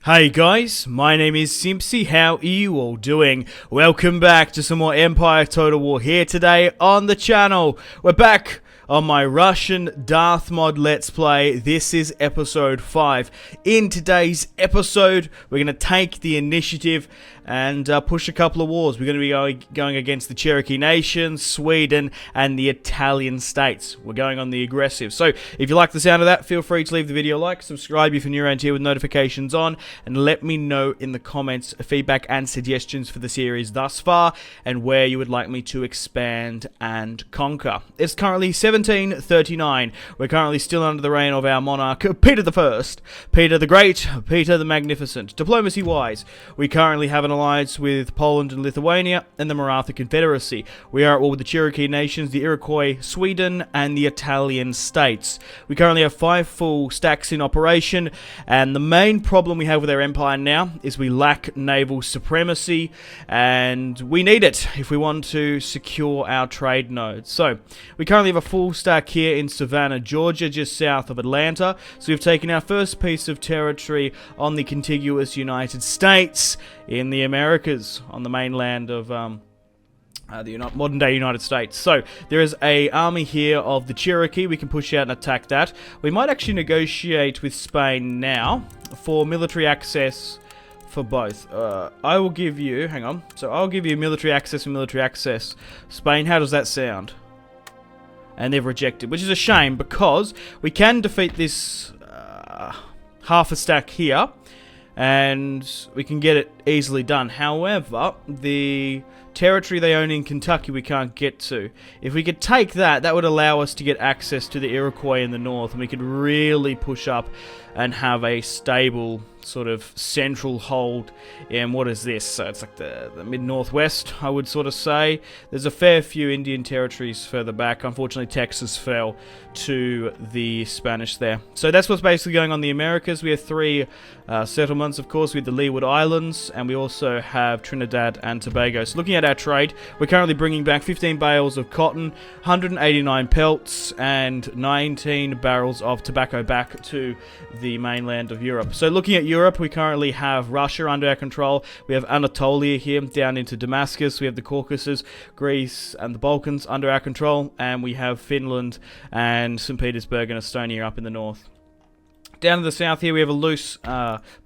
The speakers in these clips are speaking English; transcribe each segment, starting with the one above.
Hey guys, my name is Simpzy. How are you all doing? Welcome back to some more Empire Total War here today on the channel. We're back on my Russian Darthmod Let's Play. This is episode 5. In today's episode, we're going to take the initiative and push a couple of wars. We're going to be going against the Cherokee Nation, Sweden, and the Italian states. We're going on the aggressive. So, if you like the sound of that, feel free to leave the video a like, subscribe if you're new around here with notifications on, and let me know in the comments feedback and suggestions for the series thus far, and where you would like me to expand and conquer. It's currently 1739. We're currently still under the reign of our monarch, Peter I, Peter the Great, Peter the Magnificent. Diplomacy-wise, we currently have an alliance with Poland and Lithuania and the Maratha Confederacy. We are at war with the Cherokee nations, the Iroquois, Sweden, and the Italian states. We currently have 5 full stacks in operation, and the main problem we have with our empire now is we lack naval supremacy, and we need it if we want to secure our trade nodes. So, we currently have a full stack here in Savannah, Georgia, just south of Atlanta. So we've taken our first piece of territory on the contiguous United States in the Americas, on the mainland of the modern-day United States. So, there is an army here of the Cherokee. We can push out and attack that. We might actually negotiate with Spain now for military access for both. I will give you, hang on, so I'll give you military access and military access. Spain, how does that sound? And they've rejected, which is a shame because we can defeat this half a stack here, and we can get it easily done. However, the territory they own in Kentucky we can't get to. If we could take that, that would allow us to get access to the Iroquois in the north, and we could really push up and have a stable sort of central hold in, what is this? So it's like the mid-northwest, I would sort of say. There's a fair few Indian territories further back. Unfortunately, Texas fell to the Spanish there. So that's what's basically going on in the Americas. We have 3 settlements, of course, with the Leeward Islands, and we also have Trinidad and Tobago. So looking at our trade, we're currently bringing back 15 bales of cotton, 189 pelts, and 19 barrels of tobacco back to the mainland of Europe. So looking at Europe, we currently have Russia under our control. We have Anatolia here down into Damascus. We have the Caucasus, Greece, and the Balkans under our control. And we have Finland and St. Petersburg and Estonia up in the north. Down to the south here, we have a loose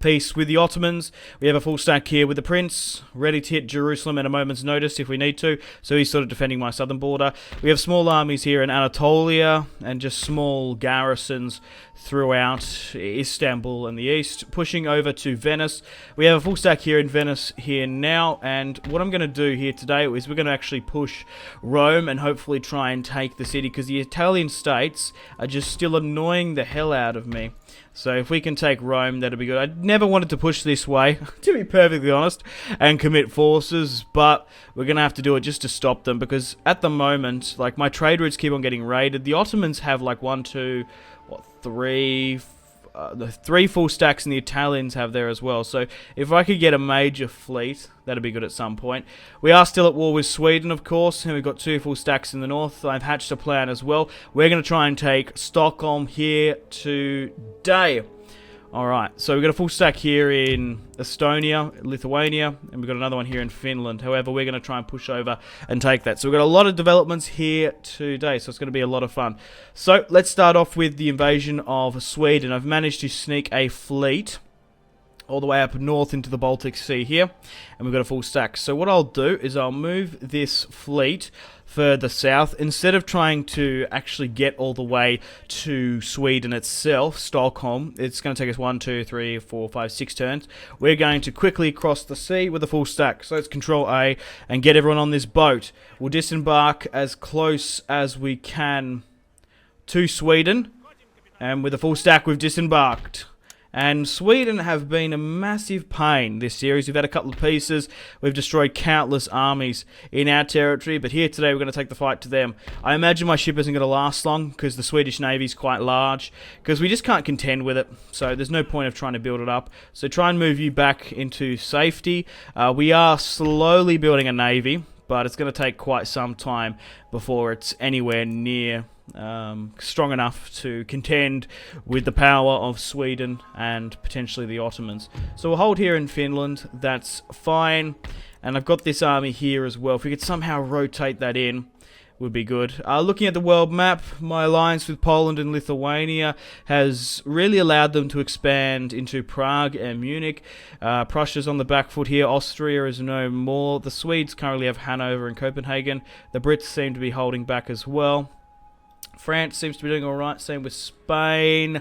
peace with the Ottomans. We have a full stack here with the Prince, ready to hit Jerusalem at a moment's notice if we need to. So he's sort of defending my southern border. We have small armies here in Anatolia and just small garrisons throughout Istanbul and the east, pushing over to Venice. We have a full stack here in Venice here now, and what I'm going to do here today is we're going to actually push Rome and hopefully try and take the city, because the Italian states are just still annoying the hell out of me. So if we can take Rome, that'd be good. I never wanted to push this way, to be perfectly honest, and commit forces, but we're going to have to do it just to stop them, because at the moment, like, my trade routes keep on getting raided. The Ottomans have like 3 full stacks, and the Italians have there as well. So if I could get a major fleet, that'd be good at some point. We are still at war with Sweden, of course, and we've got 2 full stacks in the north. I've hatched a plan as well. We're going to try and take Stockholm here today. Alright, so we've got a full stack here in Estonia, Lithuania, and we've got another one here in Finland. However, we're going to try and push over and take that. So we've got a lot of developments here today, so it's going to be a lot of fun. So let's start off with the invasion of Sweden. I've managed to sneak a fleet all the way up north into the Baltic Sea here, and we've got a full stack. So what I'll do is I'll move this fleet further south. Instead of trying to actually get all the way to Sweden itself, Stockholm, it's going to take us 1, 2, 3, 4, 5, 6 turns. We're going to quickly cross the sea with a full stack. So let's Control A and get everyone on this boat. We'll disembark as close as we can to Sweden, and with a full stack we've disembarked. And Sweden have been a massive pain this series. We've had a couple of pieces. We've destroyed countless armies in our territory. But here today we're going to take the fight to them. I imagine my ship isn't going to last long because the Swedish Navy is quite large. Because we just can't contend with it. So there's no point of trying to build it up. So try and move you back into safety. We are slowly building a navy, but it's going to take quite some time before it's anywhere near strong enough to contend with the power of Sweden and potentially the Ottomans. So we'll hold here in Finland. That's fine. And I've got this army here as well. If we could somehow rotate that in, would be good. Looking at the world map, my alliance with Poland and Lithuania has really allowed them to expand into Prague and Munich. Prussia's on the back foot here. Austria is no more. The Swedes currently have Hanover and Copenhagen. The Brits seem to be holding back as well. France seems to be doing alright, same with Spain.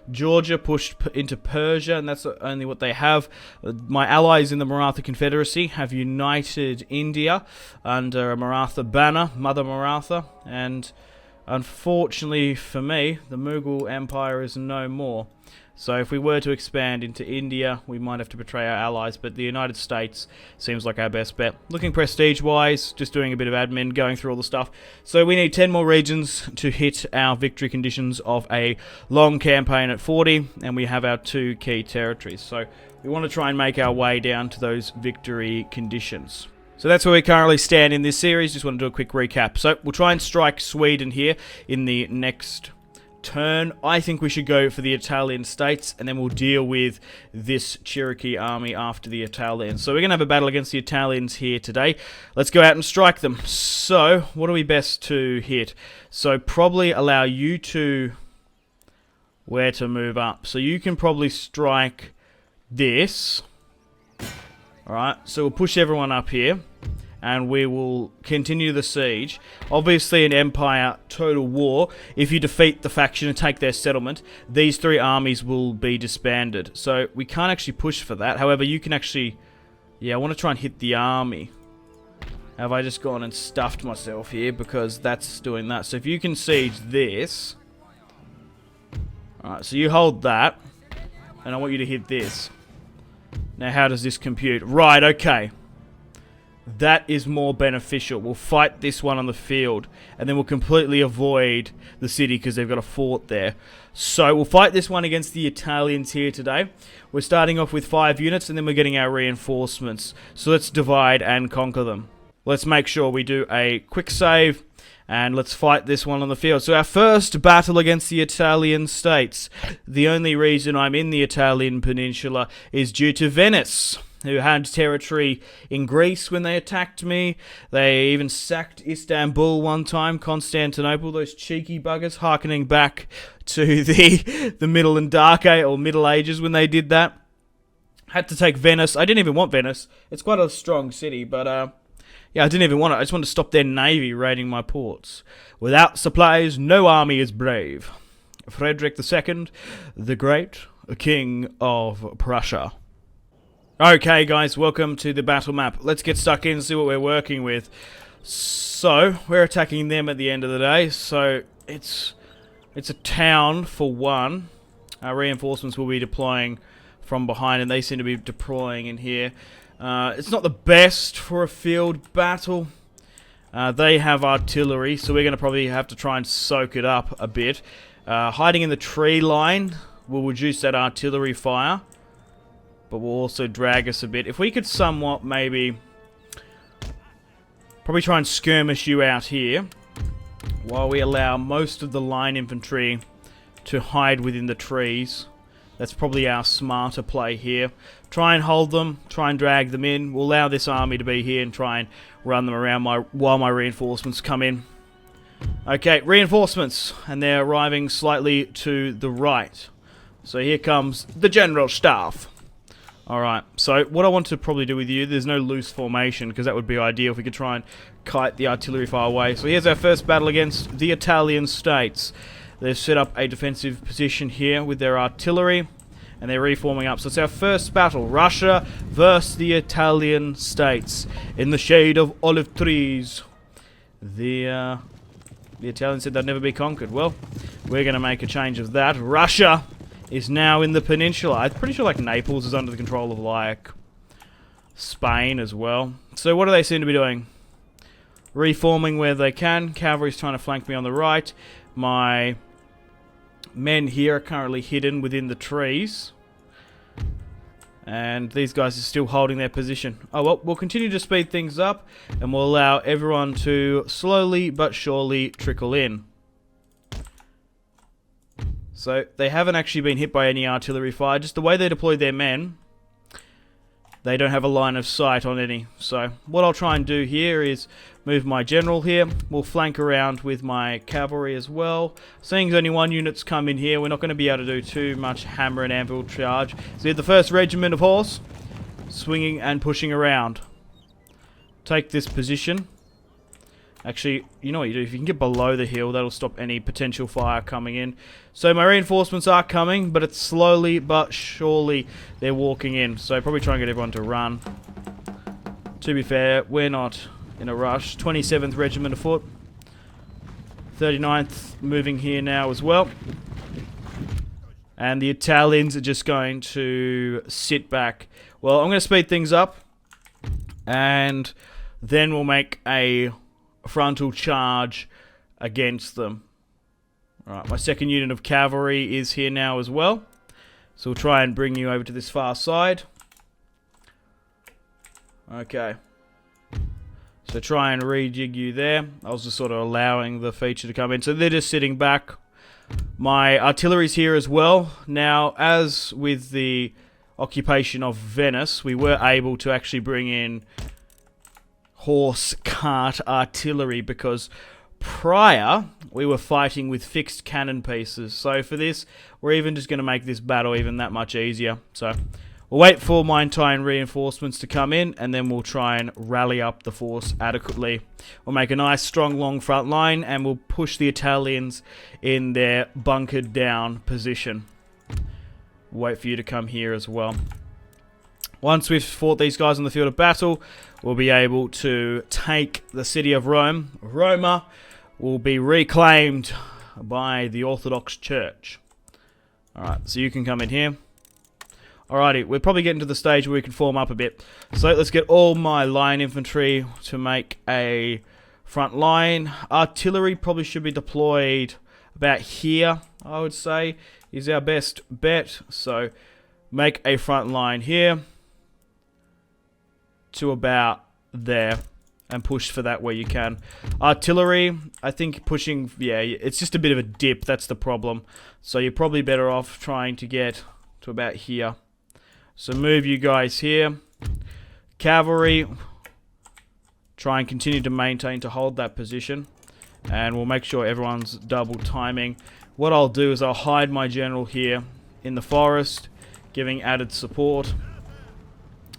Georgia pushed into Persia, and that's only what they have. My allies in the Maratha Confederacy have united India under a Maratha banner, Mother Maratha, and unfortunately for me, the Mughal Empire is no more. So if we were to expand into India, we might have to betray our allies, but the United States seems like our best bet. Looking prestige-wise, just doing a bit of admin, going through all the stuff. So we need 10 more regions to hit our victory conditions of a long campaign at 40, and we have our 2 key territories. So we want to try and make our way down to those victory conditions. So that's where we currently stand in this series. Just want to do a quick recap. So we'll try and strike Sweden here in the next turn. I think we should go for the Italian states, and then we'll deal with this Cherokee army after the Italians. So we're going to have a battle against the Italians here today. Let's go out and strike them. So what are we best to hit? So probably allow you to where to move up. So you can probably strike this. Alright, so we'll push everyone up here, and we will continue the siege. Obviously, in Empire Total War, if you defeat the faction and take their settlement, these 3 armies will be disbanded. So we can't actually push for that. However, you can actually... Yeah, I want to try and hit the army. Have I just gone and stuffed myself here? Because that's doing that. So if you can siege this... Alright, so you hold that, and I want you to hit this. Now, how does this compute? Right, okay. That is more beneficial. We'll fight this one on the field, and then we'll completely avoid the city because they've got a fort there. So we'll fight this one against the Italians here today. We're starting off with 5 units, and then we're getting our reinforcements. So let's divide and conquer them. Let's make sure we do a quick save, and let's fight this one on the field. So our first battle against the Italian states. The only reason I'm in the Italian peninsula is due to Venice, who had territory in Greece when they attacked me. They even sacked Istanbul one time, Constantinople, those cheeky buggers, harkening back to the Middle and Dark Age, or Middle Ages when they did that. Had to take Venice. I didn't even want Venice. It's quite a strong city, but yeah, I didn't even want it. I just wanted to stop their navy raiding my ports. Without supplies, no army is brave. Frederick II, the Great, King of Prussia. Okay, guys, welcome to the battle map. Let's get stuck in and see what we're working with. So, we're attacking them at the end of the day. So, it's a town for one. Our reinforcements will be deploying from behind, and they seem to be deploying in here. It's not the best for a field battle. They have artillery, so we're going to probably have to try and soak it up a bit. Hiding in the tree line will reduce that artillery fire, but will also drag us a bit. If we could somewhat maybe probably try and skirmish you out here while we allow most of the line infantry to hide within the trees. That's probably our smarter play here. Try and hold them, try and drag them in. We'll allow this army to be here and try and run them around while my reinforcements come in. Okay, reinforcements, and they're arriving slightly to the right. So here comes the General Staff. Alright, so what I want to probably do with you, there's no loose formation, because that would be ideal if we could try and kite the artillery far away. So here's our first battle against the Italian states. They've set up a defensive position here with their artillery, and they're reforming up. So it's our first battle, Russia versus the Italian states, in the shade of olive trees. The Italians said they'd never be conquered. Well, we're going to make a change of that. Russia is now in the peninsula. I'm pretty sure like Naples is under the control of like Spain as well. So what do they seem to be doing? Reforming where they can. Cavalry's trying to flank me on the right. My men here are currently hidden within the trees. And these guys are still holding their position. Oh well, we'll continue to speed things up, and we'll allow everyone to slowly but surely trickle in. So they haven't actually been hit by any artillery fire. Just the way they deployed their men, they don't have a line of sight on any. So what I'll try and do here is move my general here. We'll flank around with my cavalry as well. Seeing as only one unit's come in here, we're not going to be able to do too much hammer and anvil charge. So the 1st regiment of horse, swinging and pushing around. Take this position. Actually, you know what you do? If you can get below the hill, that'll stop any potential fire coming in. So my reinforcements are coming, but it's slowly but surely they're walking in. So probably try and get everyone to run. To be fair, we're not in a rush. 27th Regiment of Foot. 39th moving here now as well. And the Italians are just going to sit back. Well, I'm going to speed things up. And then we'll make a frontal charge against them. Alright, my 2nd unit of cavalry is here now as well. So we'll try and bring you over to this far side. Okay. So try and rejig you there. I was just sort of allowing the feature to come in. So they're just sitting back. My artillery's here as well. Now, as with the occupation of Venice, we were able to actually bring in horse cart artillery because prior we were fighting with fixed cannon pieces. So for this, we're even just going to make this battle even that much easier. So we'll wait for my entire reinforcements to come in, and then we'll try and rally up the force adequately. We'll make a nice strong long front line, and we'll push the Italians in their bunkered down position. Wait for you to come here as well. Once we've fought these guys on the field of battle, we'll be able to take the city of Rome. Roma will be reclaimed by the Orthodox Church. Alright, so you can come in here. Alrighty, we're probably getting to the stage where we can form up a bit. So let's get all my line infantry to make a front line. Artillery probably should be deployed about here, I would say, is our best bet. So make a front line here to about there and push for that where you can. Artillery, I think pushing, yeah, it's just a bit of a dip, that's the problem. So you're probably better off trying to get to about here. So move you guys here. Cavalry, try and continue to maintain to hold that position. And we'll make sure everyone's double timing. What I'll do is I'll hide my general here in the forest, giving added support.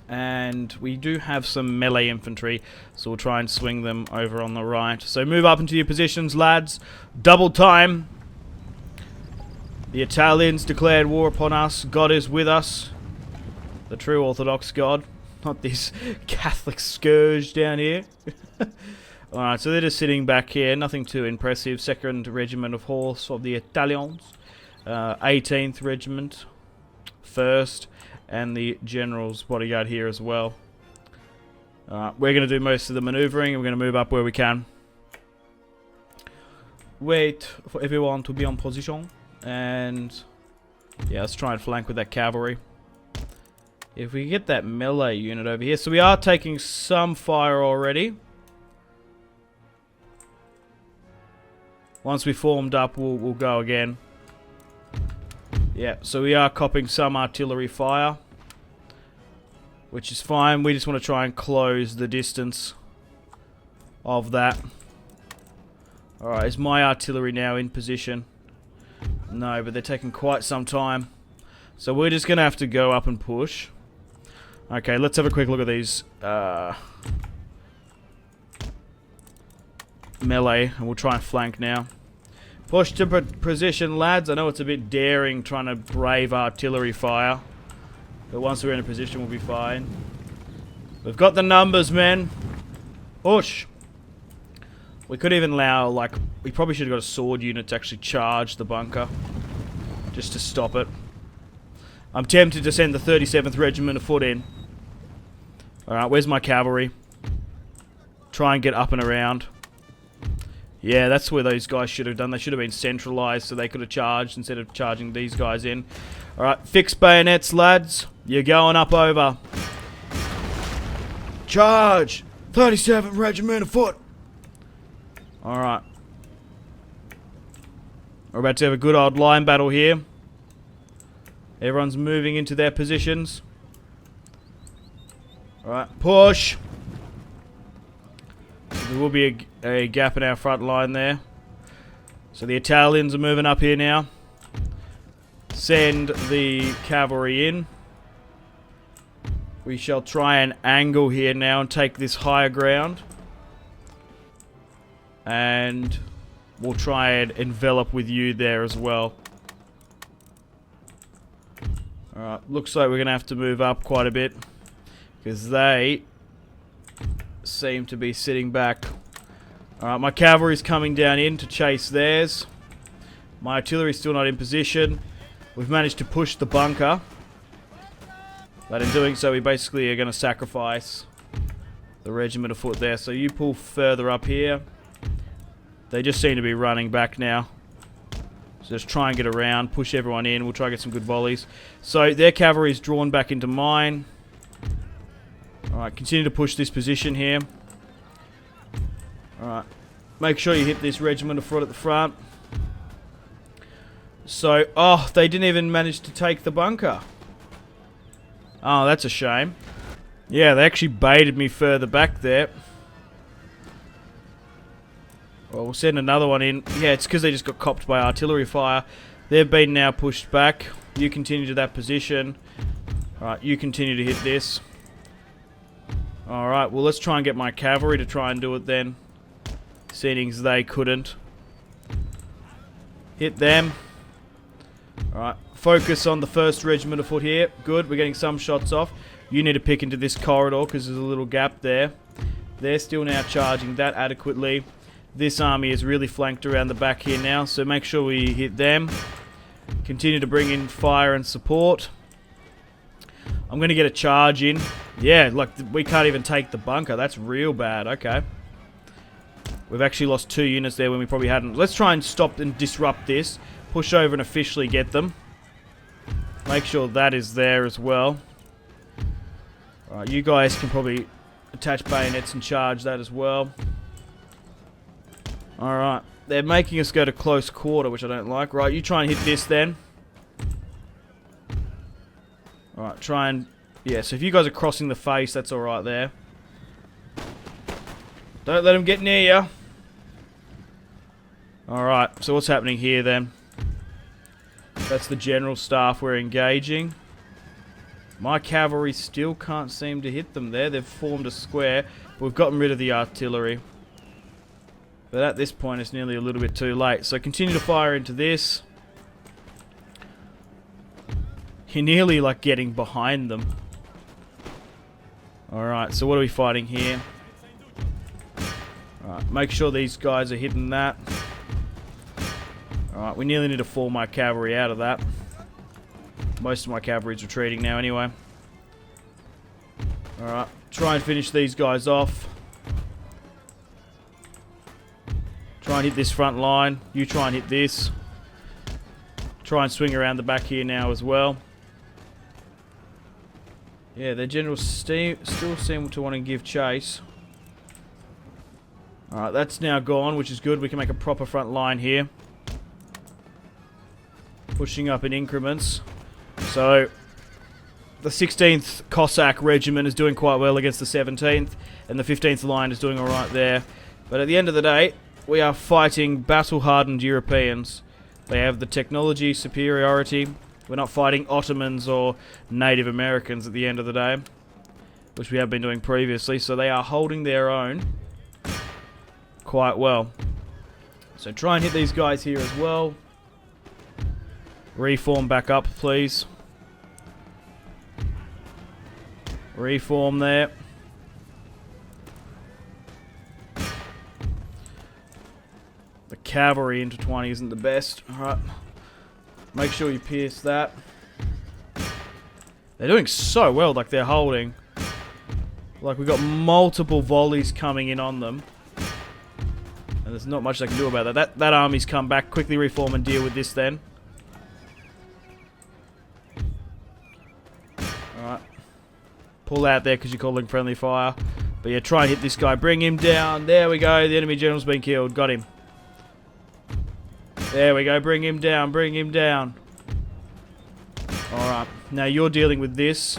And we do have some melee infantry, so we'll try and swing them over on the right. So move up into your positions, lads. Double time. The Italians declared war upon us. God is with us. The true Orthodox God. Not this Catholic scourge down here. Alright, so they're just sitting back here. Nothing too impressive. 2nd Regiment of Horse of the Italians. 18th Regiment. 1st. And the General's bodyguard here as well. We're going to do most of the maneuvering. And we're going to move up where we can. Wait for everyone to be on position. And yeah, let's try and flank with that cavalry. If we get that melee unit over here. So we are taking some fire already. Once we formed up, we'll go again. Yeah, so we are copping some artillery fire, which is fine. We just want to try and close the distance of that. Alright, is my artillery now in position? No, but they're taking quite some time. So we're just going to have to go up and push. Okay, let's have a quick look at these melee, and we'll try and flank now. Push to position, lads. I know it's a bit daring trying to brave artillery fire, but once we're in a position, we'll be fine. We've got the numbers, men. Push. We could even allow, like, we probably should have got a sword unit to actually charge the bunker, just to stop it. I'm tempted to send the 37th Regiment of Foot in. Alright, where's my cavalry? Try and get up and around. Yeah, that's where those guys should have done. They should have been centralized so they could have charged instead of charging these guys in. Alright, fix bayonets, lads. You're going up over. Charge! 37th Regiment of Foot! Alright. We're about to have a good old line battle here. Everyone's moving into their positions. Alright, push! There will be a gap in our front line there. So the Italians are moving up here now. Send the cavalry in. We shall try and angle here now and take this higher ground. And we'll try and envelop with you there as well. Alright, looks like we're going to have to move up quite a bit. Because they seem to be sitting back. Alright, my cavalry's coming down in to chase theirs. My artillery's still not in position. We've managed to push the bunker. But in doing so, we basically are going to sacrifice the regiment of foot there. So you pull further up here. They just seem to be running back now. So just try and get around, push everyone in. We'll try and get some good volleys. So their cavalry is drawn back into mine. Alright, continue to push this position here. Alright, make sure you hit this regiment of foot at the front. So, oh, they didn't even manage to take the bunker. Oh, that's a shame. Yeah, they actually baited me further back there. Well, we'll send another one in. Yeah, it's because they just got copped by artillery fire. They've been now pushed back. You continue to that position. Alright, you continue to hit this. Alright, well, let's try and get my cavalry to try and do it then. Seeing as they couldn't. Hit them. Alright, focus on the 1st Regiment of Foot here. Good, we're getting some shots off. You need to pick into this corridor because there's a little gap there. They're still now charging that adequately. This army is really flanked around the back here now, so make sure we hit them. Continue to bring in fire and support. I'm going to get a charge in. Yeah, like, we can't even take the bunker. That's real bad. Okay. We've actually lost 2 units there when we probably hadn't. Let's try and stop and disrupt this. Push over and officially get them. Make sure that is there as well. Alright, you guys can probably attach bayonets and charge that as well. Alright, they're making us go to close quarter, which I don't like. Right, you try and hit this then. Alright, try and... Yeah, so if you guys are crossing the face, that's alright there. Don't let them get near you. Alright, so what's happening here then? That's the general staff we're engaging. My cavalry still can't seem to hit them there. They've formed a square, but we've gotten rid of the artillery. But at this point, it's nearly a little bit too late. So continue to fire into this. You're nearly like getting behind them. Alright, so what are we fighting here? Alright, make sure these guys are hitting that. Alright, we nearly need to fall my cavalry out of that. Most of my cavalry's retreating now anyway. Alright, try and finish these guys off. Try and hit this front line. You try and hit this. Try and swing around the back here now as well. Yeah, their generals still seem to want to give chase. Alright, that's now gone, which is good. We can make a proper front line here. Pushing up in increments. So, the 16th Cossack Regiment is doing quite well against the 17th. And the 15th Line is doing alright there. But at the end of the day, we are fighting battle-hardened Europeans. They have the technology superiority. We're not fighting Ottomans or Native Americans at the end of the day, which we have been doing previously. So they are holding their own quite well. So try and hit these guys here as well. Reform back up, please. Reform there. The cavalry intertwining isn't the best. Alright. Make sure you pierce that. They're doing so well, like they're holding. Like we've got multiple volleys coming in on them. And there's not much they can do about that. That army's come back. Quickly reform and deal with this then. Alright. Pull out there because you're calling friendly fire. But yeah, try and hit this guy. Bring him down. There we go. The enemy general's been killed. Got him. There we go. Bring him down. Bring him down. Alright. Now you're dealing with this.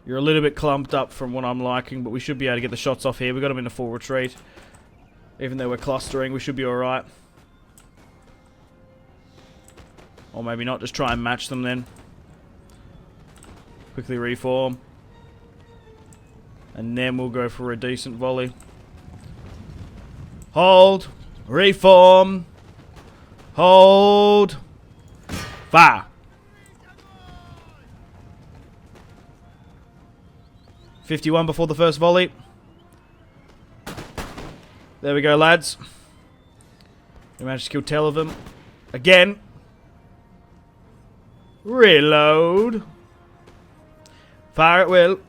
You're a little bit clumped up from what I'm liking, but we should be able to get the shots off here. We got him in a full retreat. Even though we're clustering, we should be alright. Or maybe not. Just try and match them then. Quickly reform. And then we'll go for a decent volley. Hold. Reform. Hold. Fire. .51 before the first volley. There we go, lads. We managed to kill 10 of them. Again. Reload. Fire at will.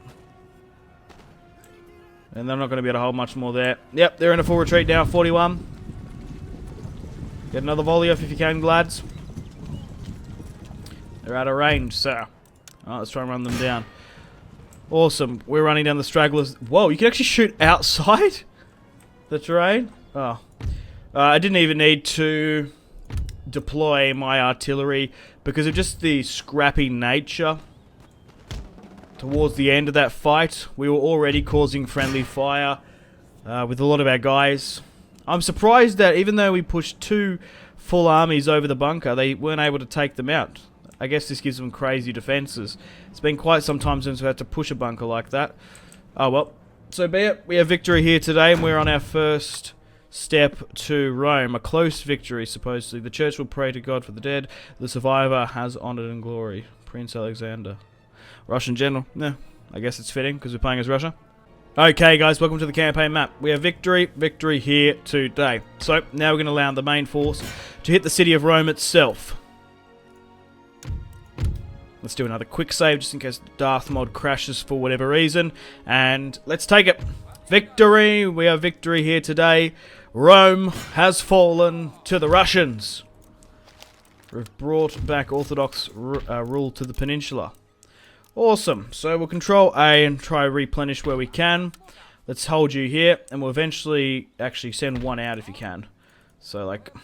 And they're not going to be able to hold much more there. Yep, they're in a full retreat now. 41. Get another volley off if you can, lads. They're out of range, so. Alright, let's try and run them down. Awesome. We're running down the stragglers. Whoa, you can actually shoot outside the terrain? Oh. I didn't even need to deploy my artillery because of just the scrappy nature. Towards the end of that fight, we were already causing friendly fire with a lot of our guys. I'm surprised that even though we pushed 2 full armies over the bunker, they weren't able to take them out. I guess this gives them crazy defenses. It's been quite some time since we had to push a bunker like that. Oh well, so be it. We have victory here today, and we're on our first step to Rome. A close victory, supposedly. The church will pray to God for the dead. The survivor has honored and glory. Prince Alexander. Russian general. No, I guess it's fitting because we're playing as Russia. Okay, guys, welcome to the campaign map. We have victory here today. So now we're going to allow the main force to hit the city of Rome itself. Let's do another quick save just in case Darthmod crashes for whatever reason. And let's take it. Victory! We have victory here today. Rome has fallen to the Russians. We've brought back Orthodox rule to the peninsula. Awesome. So we'll control A and try to replenish where we can. Let's hold you here. And we'll eventually actually send one out if you can. So like,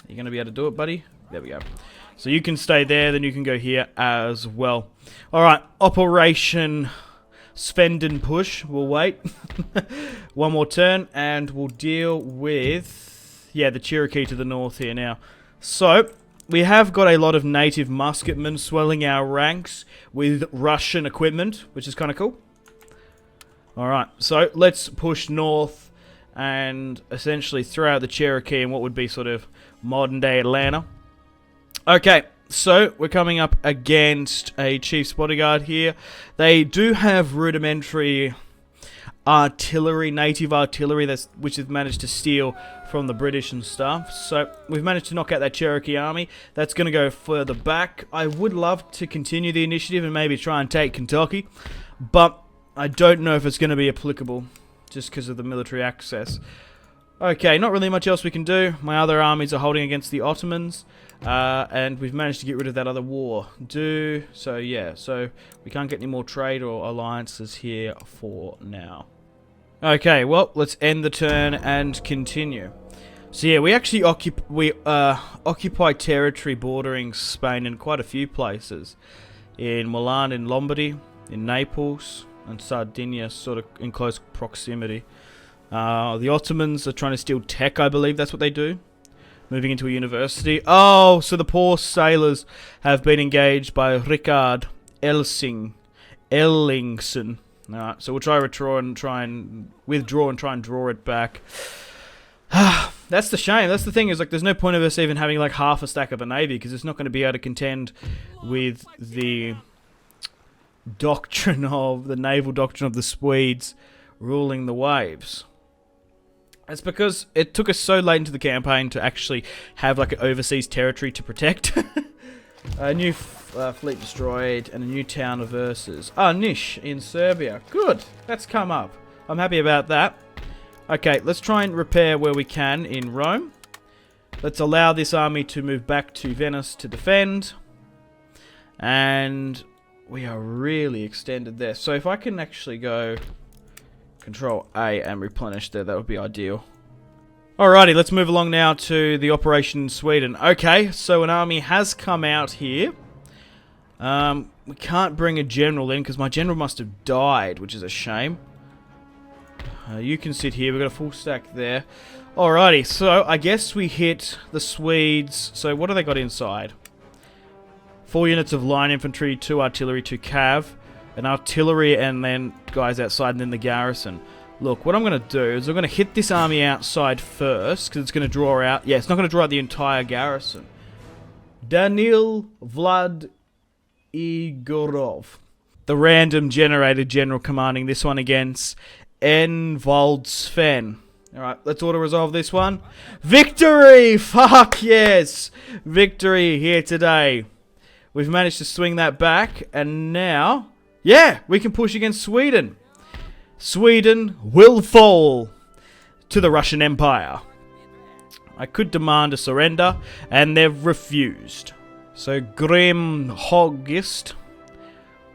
you're going to be able to do it, buddy? There we go. So you can stay there, then you can go here as well. Alright, Operation Spend and Push. We'll wait. One more turn, and we'll deal with, yeah, the Cherokee to the north here now. So, we have got a lot of native musketmen swelling our ranks with Russian equipment, which is kind of cool. Alright, so let's push north and essentially throw out the Cherokee in what would be sort of modern-day Atlanta. Okay, so we're coming up against a Chief's Bodyguard here. They do have rudimentary artillery, native artillery, which they've managed to steal from the British and stuff. So we've managed to knock out that Cherokee army. That's going to go further back. I would love to continue the initiative and maybe try and take Kentucky, but I don't know if it's going to be applicable just because of the military access. Okay, not really much else we can do. My other armies are holding against the Ottomans. And we've managed to get rid of that other war. So yeah, so we can't get any more trade or alliances here for now. Okay, well, let's end the turn and continue. So yeah, we actually occupy territory bordering Spain in quite a few places. In Milan, in Lombardy, in Naples, and Sardinia, sort of in close proximity. The Ottomans are trying to steal tech, I believe that's what they do. Moving into a university. Oh, so the poor sailors have been engaged by Richard Ellingson. Alright, so we'll try and withdraw and try and draw it back. That's the shame. That's the thing, is like there's no point of us even having like half a stack of a navy because it's not going to be able to contend with the doctrine of the naval doctrine of the Swedes ruling the waves. It's because it took us so late into the campaign to actually have like an overseas territory to protect. A new fleet destroyed and a new town of versus. Ah, Niš in Serbia. Good. That's come up. I'm happy about that. Okay, let's try and repair where we can in Rome. Let's allow this army to move back to Venice to defend. And we are really extended there. So if I can actually go Control A and replenish there, that would be ideal. Alrighty, let's move along now to the operation in Sweden. Okay, so an army has come out here. We can't bring a general in because my general must have died, which is a shame. You can sit here. We've got a full stack there. Alrighty, so I guess we hit the Swedes. So what do they got inside? 4 units of line infantry, 2 artillery, 2 cav, an artillery, and then guys outside, and then the garrison. Look, what I'm going to do is I'm going to hit this army outside first, because it's going to draw out... Yeah, it's not going to draw out the entire garrison. Danil Vlad Igorov. The random generated general commanding this one against Envald Sven. Alright, let's auto-resolve this one. Victory! Fuck yes! Victory here today. We've managed to swing that back, and now... Yeah, we can push against Sweden. Sweden will fall to the Russian Empire. I could demand a surrender, and they've refused. So, Grim Hoggist,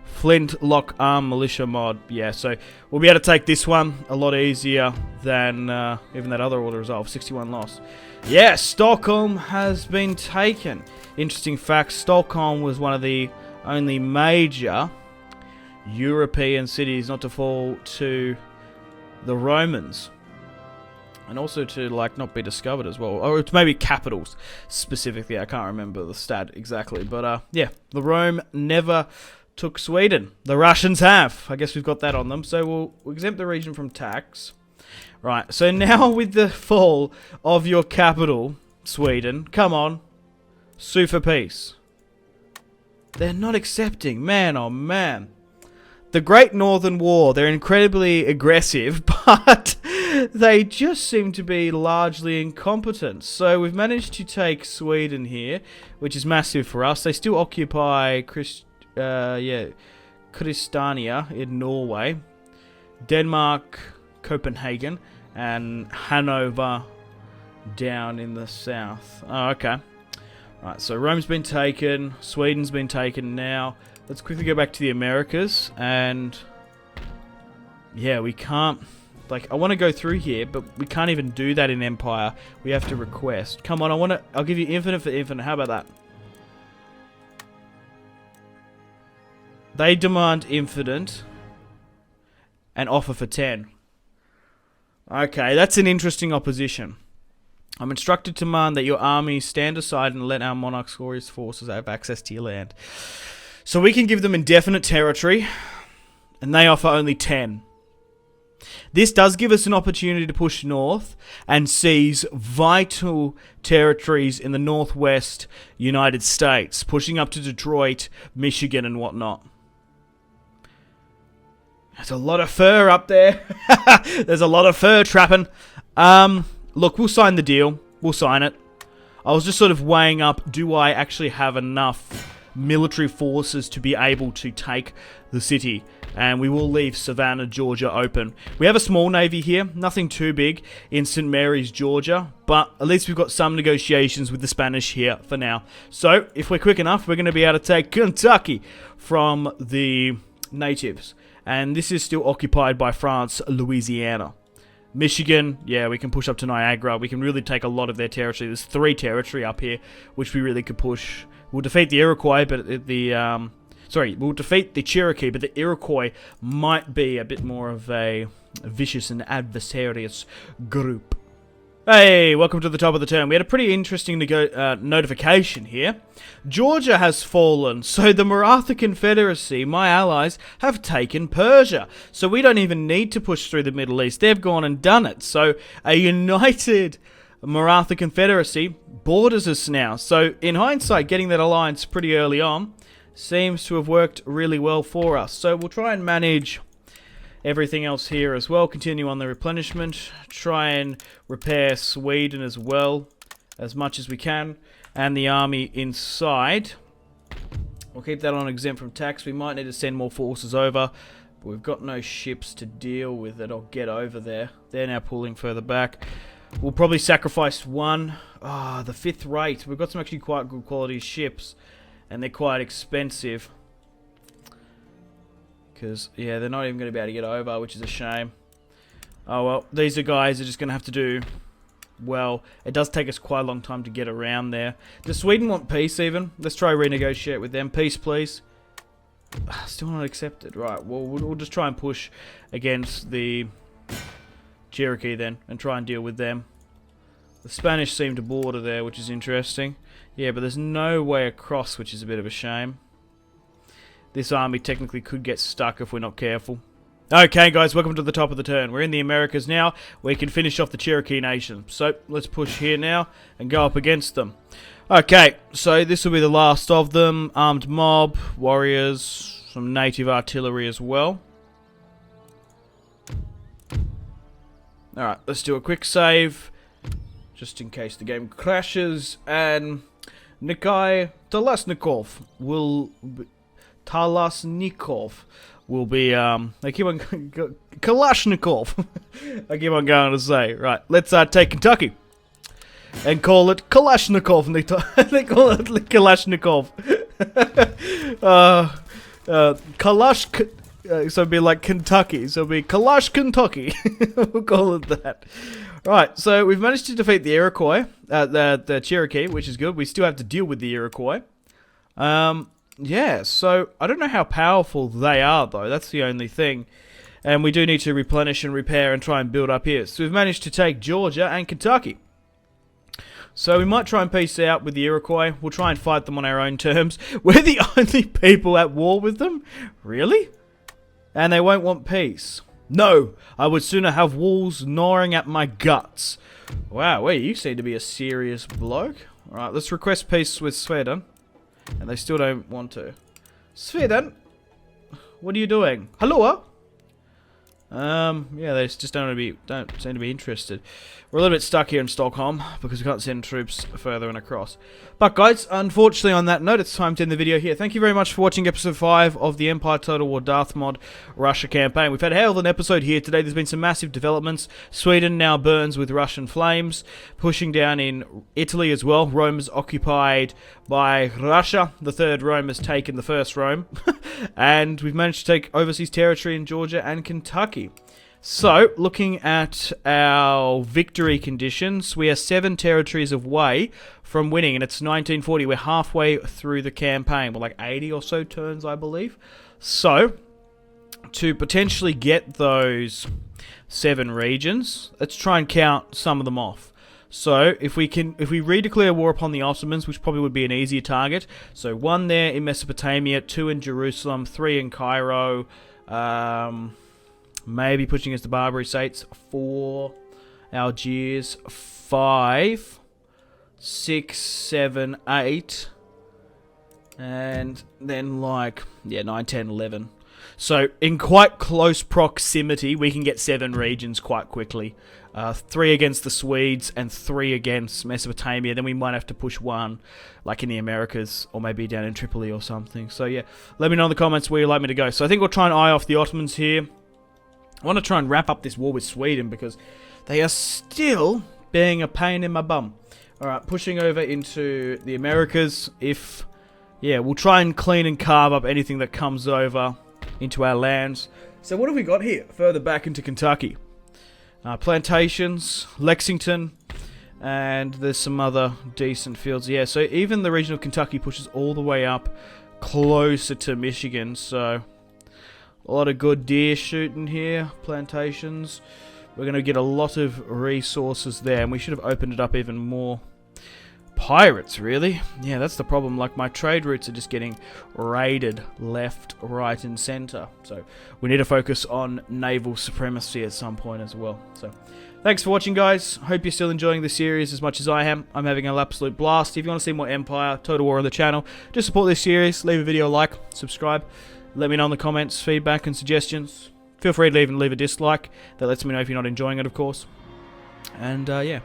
Flintlock Arm Militia mod. Yeah, so we'll be able to take this one a lot easier than even that other order resolve. 61 loss. Yeah, Stockholm has been taken. Interesting fact, Stockholm was one of the only major European cities not to fall to the Romans, and also to like not be discovered as well, or it's maybe capitals specifically. I can't remember the stat exactly, but yeah, the Rome never took Sweden. The Russians have. I guess we've got that on them, so we'll exempt the region from tax. Right, so now with the fall of your capital, Sweden, come on, sue for peace. They're not accepting, man, oh man. The Great Northern War, they're incredibly aggressive, but they just seem to be largely incompetent. So we've managed to take Sweden here, which is massive for us. They still occupy Christiania in Norway, Denmark, Copenhagen, and Hanover down in the south. Oh, okay. Right, so Rome's been taken, Sweden's been taken now. Let's quickly go back to the Americas, and yeah, we can't, like, I want to go through here, but we can't even do that in Empire. We have to request. Come on, I'll give you infinite for infinite. How about that? They demand infinite and offer for 10. Okay, that's an interesting opposition. I'm instructed to demand that your army stand aside and let our monarch's glorious forces have access to your land. So we can give them indefinite territory, and they offer only 10. This does give us an opportunity to push north and seize vital territories in the northwest United States, pushing up to Detroit, Michigan, and whatnot. There's a lot of fur up there. There's a lot of fur trapping. Look, we'll sign the deal. We'll sign it. I was just sort of weighing up, do I actually have enough military forces to be able to take the city? And we will leave Savannah, Georgia open. We have a small navy here, nothing too big, in St. Mary's, Georgia, but at least we've got some negotiations with the Spanish here for now. So, if we're quick enough, we're going to be able to take Kentucky from the natives. And this is still occupied by France, Louisiana. Michigan, yeah, we can push up to Niagara. We can really take a lot of their territory. There's 3 territory up here, which we really could push. We'll defeat the Iroquois, but we'll defeat the Cherokee, but the Iroquois might be a bit more of a vicious and adversarious group. Hey, welcome to the top of the turn. We had a pretty interesting notification here. Georgia has fallen, so the Maratha Confederacy, my allies, have taken Persia. So we don't even need to push through the Middle East. They've gone and done it. So a united Maratha Confederacy borders us now. So in hindsight, getting that alliance pretty early on seems to have worked really well for us. So we'll try and manage everything else here as well. Continue on the replenishment. Try and repair Sweden as well as much as we can. And the army inside. We'll keep that on exempt from tax. We might need to send more forces over. But we've got no ships to deal with it or get over there. They're now pulling further back. We'll probably sacrifice one. Ah, the 5th rate. We've got some actually quite good quality ships. And they're quite expensive. Because, yeah, they're not even going to be able to get over, which is a shame. Oh, well, these are guys are just going to have to do well. It does take us quite a long time to get around there. Does Sweden want peace even? Let's try renegotiate with them. Peace, please. Still not accepted. Right, well, we'll just try and push against the Cherokee then and try and deal with them. The Spanish seem to border there, which is interesting. Yeah, but there's no way across, which is a bit of a shame. This army technically could get stuck if we're not careful. Okay, guys, welcome to the top of the turn. We're in the Americas now. We can finish off the Cherokee Nation. So, let's push here now and go up against them. Okay, so this will be the last of them. Armed mob, warriors, some native artillery as well. Alright, let's do a quick save, just in case the game crashes, and Nikai Talasnikov will be, I keep on, Kalashnikov, I keep on going to say, right, let's take Kentucky, and call it Kalashnikov, they call it Kalashnikov, so it'd be like Kentucky, so it'd be Kalash, Kentucky, we'll call it that. Right, so we've managed to defeat the Iroquois, the Cherokee, which is good. We still have to deal with the Iroquois. Yeah, so I don't know how powerful they are, though. That's the only thing. And we do need to replenish and repair and try and build up here. So we've managed to take Georgia and Kentucky. So we might try and peace out with the Iroquois. We'll try and fight them on our own terms. We're the only people at war with them? Really? And they won't want peace. No, I would sooner have wolves gnawing at my guts. Wow, well, you seem to be a serious bloke. Alright, let's request peace with Sweden. And they still don't want to. Sweden? What are you doing? Hello? Yeah, they just don't seem to be interested. We're a little bit stuck here in Stockholm because we can't send troops further and across. But guys, unfortunately on that note, it's time to end the video here. Thank you very much for watching episode 5 of the Empire Total War Darthmod Russia campaign. We've had a hell of an episode here today. There's been some massive developments. Sweden now burns with Russian flames, pushing down in Italy as well. Rome is occupied by Russia. The third Rome has taken the first Rome. And we've managed to take overseas territory in Georgia and Kentucky. So, looking at our victory conditions, we are 7 territories away from winning, and it's 1940. We're halfway through the campaign. We're like 80 or so turns, I believe. So, to potentially get those 7 regions, let's try and count some of them off. So, if we redeclare war upon the Ottomans, which probably would be an easier target, so 1 there in Mesopotamia, 2 in Jerusalem, 3 in Cairo, maybe pushing against the Barbary States, 4 Algiers, 5, 6, 7, 8, and then like, yeah, 9, 10, 11. So, in quite close proximity, we can get 7 regions quite quickly. 3 against the Swedes and 3 against Mesopotamia. Then we might have to push 1, like in the Americas, or maybe down in Tripoli or something. So yeah, let me know in the comments where you'd like me to go. So I think we'll try and eye off the Ottomans here. I want to try and wrap up this war with Sweden because they are still being a pain in my bum. Alright, pushing over into the Americas. Yeah, we'll try and clean and carve up anything that comes over into our lands. So what have we got here? Further back into Kentucky. Plantations, Lexington, and there's some other decent fields. Yeah, so even the region of Kentucky pushes all the way up closer to Michigan, so a lot of good deer shooting here, plantations. We're going to get a lot of resources there, and we should have opened it up even more. Pirates, really? Yeah, that's the problem. Like, my trade routes are just getting raided left, right, and center. So, we need to focus on naval supremacy at some point as well. So, thanks for watching, guys. Hope you're still enjoying the series as much as I am. I'm having an absolute blast. If you want to see more Empire, Total War on the channel, just support this series. Leave a video a like, subscribe. Let me know in the comments, feedback, and suggestions. Feel free to leave a dislike. That lets me know if you're not enjoying it, of course. And, yeah.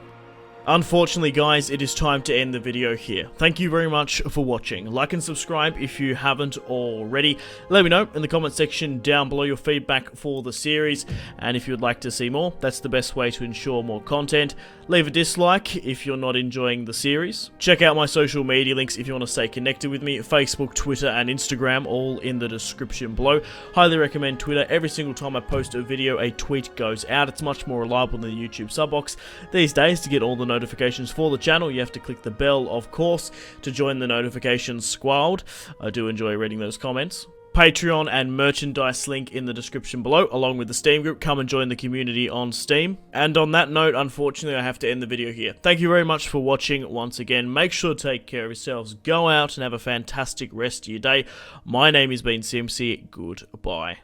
Unfortunately, guys, it is time to end the video here. Thank you very much for watching. Like and subscribe if you haven't already. Let me know in the comment section down below your feedback for the series, and if you'd like to see more, that's the best way to ensure more content. Leave a dislike if you're not enjoying the series. Check out my social media links if you want to stay connected with me. Facebook, Twitter, and Instagram, all in the description below. Highly recommend Twitter. Every single time I post a video, a tweet goes out. It's much more reliable than the YouTube sub box. These days, to get all the notifications for the channel, you have to click the bell, of course, to join the notifications squad. I do enjoy reading those comments. Patreon and merchandise link in the description below, along with the Steam group. Come and join the community on Steam. And on that note, unfortunately, I have to end the video here. Thank you very much for watching once again. Make sure to take care of yourselves. Go out and have a fantastic rest of your day. My name has been Simpzy. Goodbye.